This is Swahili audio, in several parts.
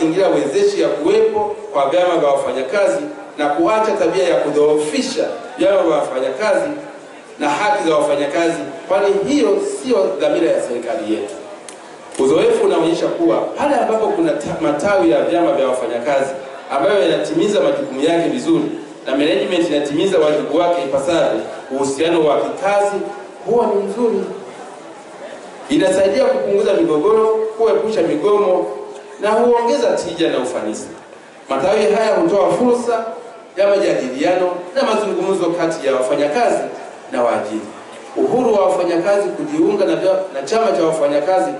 mazingira wezeshi ya kuwepo kwa vyama vya wafanyakazi na kuacha tabia ya kudhoofisha vyama vya wafanyakazi na haki za wafanyakazi, kwani hiyo sio dhamira ya serikali yetu. Uzoefu unaonyesha kuwa pale ambapo kuna matawi ya vyama vya wafanyakazi ambayo yanatimiza majukumu yake vizuri na management inatimiza wajibu wake ipasavyo, uhusiano wa kikazi huwa ni mzuri. Inasaidia kupunguza migogoro, kuepusha migomo na huongeza tija na ufanisi. Matawi haya hutoa fursa ya majadiliano na mazungumzo kati ya wafanyakazi na waajiri. Uhuru wa wafanyakazi kujiunga na chama cha wafanyakazi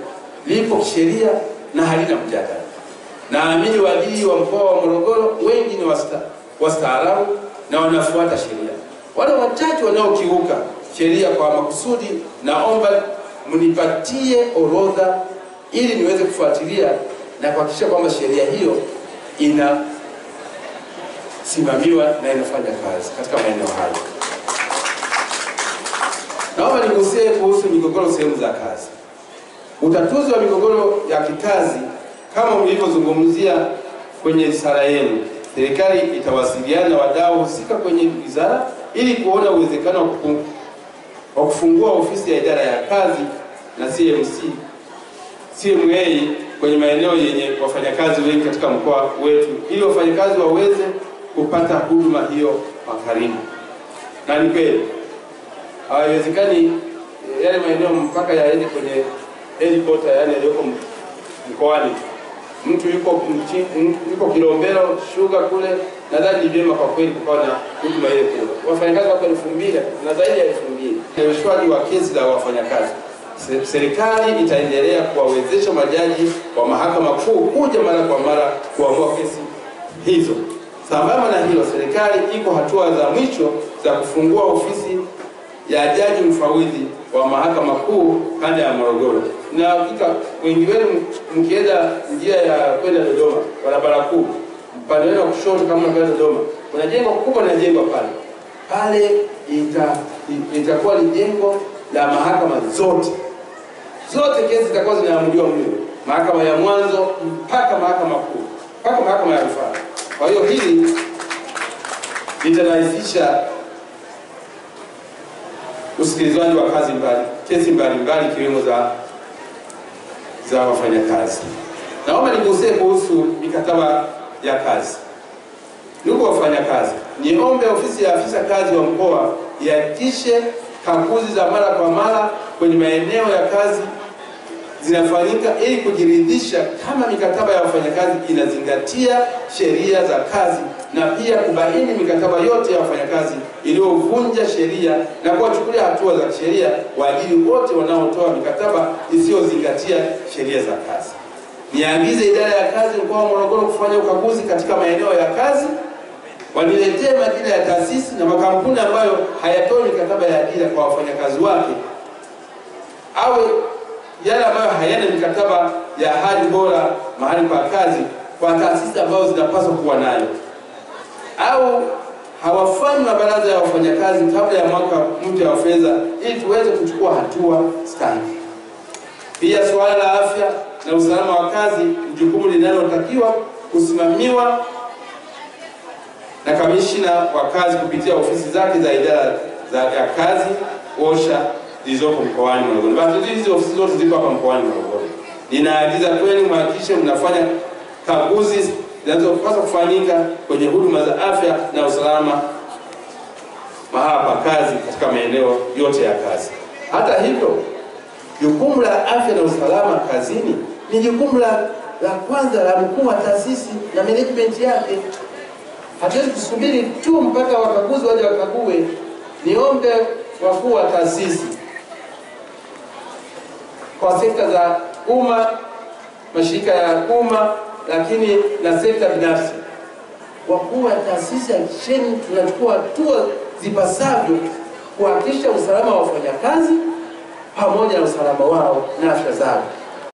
lipo kisheria na halina mjadala. Naamini waajiri wa mkoa wa Morogoro wengi ni wastaarabu na wanafuata sheria. Wale wachache wanaokiuka sheria kwa makusudi, naomba mnipatie orodha ili niweze kufuatilia na kuhakikisha kwamba sheria hiyo inasimamiwa na inafanya kazi katika maeneo hayo. Naomba nigusie kuhusu migogoro sehemu za kazi. Utatuzi wa migogoro ya kikazi kama mlivyozungumzia kwenye risala yenu, serikali itawasiliana na wadau husika kwenye wizara ili kuona uwezekano wa kufungua ofisi ya idara ya kazi na CMA kwenye maeneo yenye wafanyakazi wengi katika mkoa wetu ili wafanyakazi waweze kupata huduma hiyo makaribu. Na ni kweli haiwezekani yale maeneo mpaka yaende kwenye headquarter yani yaliyoko mkoani. Mtu yuko Kilombero Sugar kule, nadhani ni vyema kwa kweli kukawa na huduma ile kule. Wafanyakazi wako 2000 na zaidi ya 2000. Ushwaji wa kesi za wafanyakazi. Serikali itaendelea kuwawezesha majaji wa mahakama kuu kuja mara kwa mara kuamua kesi hizo. Sambamba na hilo, serikali iko hatua za mwisho za kufungua ofisi ya jaji mfawidhi wa mahakama kuu kanda ya Morogoro. Na hakika wengi wenu mkienda njia ya kwenda Dodoma, barabara kuu, upande wenu wa kushoto kama kwenda Dodoma, kuna jengo kubwa na jengo pale. Pale itakuwa ni jengo la mahakama zote. Zote kesi zitakuwa zinaamuliwa mle. Mahakama ya mwanzo mpaka mahakama kuu, mpaka mahakama ya rufaa. Kwa hiyo hili litarahisisha usikilizaji wa kesi mbalimbali ikiwemo za wafanyakazi. Naomba nigusie kuhusu mikataba ya kazi. Ndugu wafanyakazi, niombe ofisi ya afisa kazi wa mkoa ihakikishe kaguzi za mara kwa mara kwenye maeneo ya kazi zinafanyika ili kujiridhisha kama mikataba ya wafanyakazi inazingatia sheria za kazi, na pia kubaini mikataba yote ya wafanyakazi iliyovunja sheria na kuwachukulia hatua za kisheria waajiri wote wanaotoa mikataba isiyozingatia sheria za kazi. Niagize idara ya kazi mkoa wa Morogoro kufanya ukaguzi katika maeneo ya kazi, waniletee majina ya taasisi na makampuni ambayo hayatoi mikataba ya ajira kwa wafanyakazi wake, au yale ambayo hayana mikataba ya hali bora mahali pa kazi kwa taasisi ambazo zinapaswa kuwa nayo, au hawafanyi mabaraza ya wafanyakazi kabla ya mwaka mpya wa fedha ili tuweze kuchukua hatua stahiki. Pia suala la afya na usalama wa kazi ni jukumu linalotakiwa kusimamiwa na kamishina wa kazi kupitia ofisi zake za idara ya kazi OSHA zilizoko mkoani Morogoro. Basi hizi ofisi zote ziko hapa mkoani Morogoro. Ninaagiza kwenu mhakikishe mnafanya kaguzi zinazopaswa kufanyika kwenye huduma za afya na usalama mahala pa kazi katika maeneo yote ya kazi. Hata hivyo, jukumu la afya na usalama kazini ni jukumu la kwanza la mkuu wa taasisi na management yake. Hatuwezi kusubiri tu mpaka wakaguzi waje wakague. Niombe wakuu wa taasisi kwa sekta za umma, mashirika ya umma, lakini na sekta binafsi, wakuu wa taasisi hakikisheni tunachukua hatua zipasavyo kuhakikisha usalama wa wafanyakazi pamoja na usalama wao na afya zao.